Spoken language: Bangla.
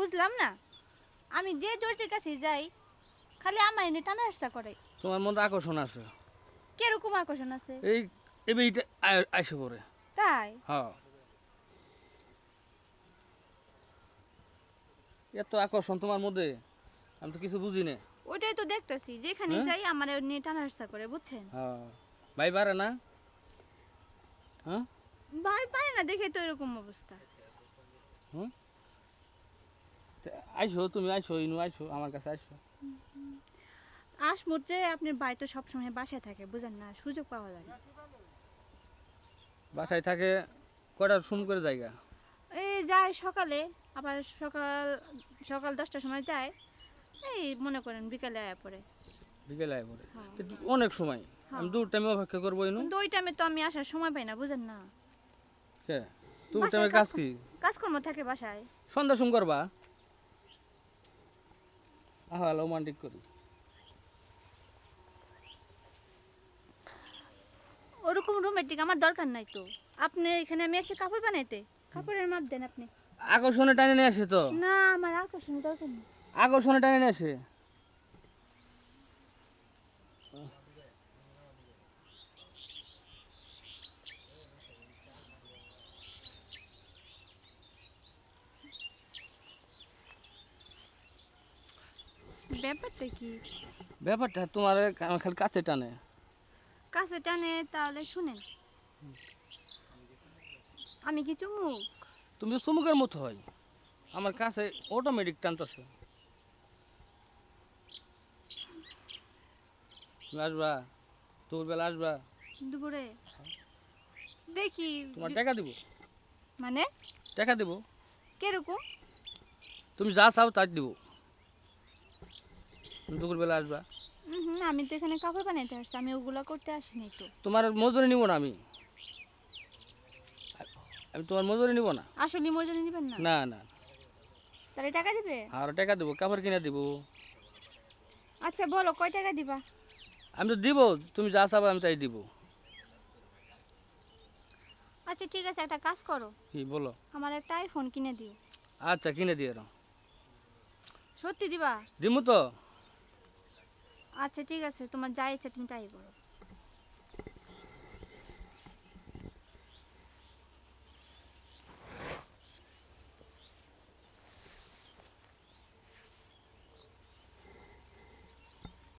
বুঝলাম না, আমি যে দর্জির কাছে যাই খালি আমার এনে টানা হেঁচড়া করে। তোমার মধ্যে আকর্ষণ আছে। কিরকম আকর্ষণ আছে? এই এইটা আইসে পড়ে। তাই? হ্যাঁ, এত আকর্ষণ তোমার মধ্যে, আমি তো কিছু বুঝি না। ওইটাই তো দেখতেছি, যেখানে হ্যাঁ যাই আমার নিয়ে টানা হেঁচড়া করে, বুঝছেন? হ্যাঁ, ভাই পারে না। হ্যাঁ ভাই পারে না দেখে তো এরকম অবস্থা। হুম, আইসো, তুমি আইসো, ইনু আইসো, আমার কাছে আইসো। আসমুর যে আপনার ভাই তো সবসময় বাসায় থাকে, বুঝেন না, সুযোগ পাওয়া যায় না। বাসায় থাকে কয়টার শুন করে জায়গা? এই যায় সকালে, আবার সকাল সকাল 10টার সময় যায়, এই মনে করেন বিকালে আয়া পড়ে। বিকেলে আয় পড়ে? হ্যাঁ কিন্তু অনেক সময়, আমি হ্যাঁ, দূর টাইমে অপেক্ষা করবো ইনু। কিন্তু ওই টাইমে তো আমি আসার সময় পাই না, বুঝেন না। কে তুমি বাসায় টাইমে কাজ কি? কাজকর্ম থাকে বাসায়। সন্ধ্যা সুম করবা? আহা রোমান্টিক করি। ওরকম রোমান্টিক আমার দরকার নাই তো। আপনি এখানে আমি এসে কাপড় বানাইতে, কাপড়ের মাপ দেন আপনি। আকর্ষণে টানে নিয়ে আসে তো। না, আমার আকর্ষণ দরকার নেই। আকর্ষণে টানে নিয়ে আসে। ব্যাপারটা কি? ব্যাপারটা তোমার খালি কাছে টানে। কাছে টানে তাহলে শুনেন, আমি কি চুমুক? তুমি তো চুমুকের মতো হয়, আমার কাছে অটোমেটিক টানতেছে। তুমি আসবা, দুপুরবেলা আসবা। দুপুরে দেখি। তোমার টাকা দিব, মানে টাকা দিব। কিরকম? তুমি যা চাও তাই দিব। দুপুরবেলা আসবা। হুম, আমি তো এখানে কাপড় বানাইতে আসছি, আমি ওগুলা করতে আসিনি তো। তোমার মজুরি নিব না আমি, আমি তোমার মজুরি নিব না। আসলে মজুরি নেবেন না? না না, তাহলে টাকা দিবে? আর টাকা দেবো, কাপড় কিনে দিব। আচ্ছা বলো কয় টাকা দিবা? আমি তো দিব, তুমি যা চাবো আমি তাই দিব। আচ্ছা ঠিক আছে, একটা কাজ করো, কি বলো? আমার একটা আইফোন কিনে দিও। আচ্ছা কিনে দিয়ে দাও। সত্যি দিবা? দিমু তো। আচ্ছা ঠিক আছে, তোমার যা ইচ্ছা তুমি তাই করো।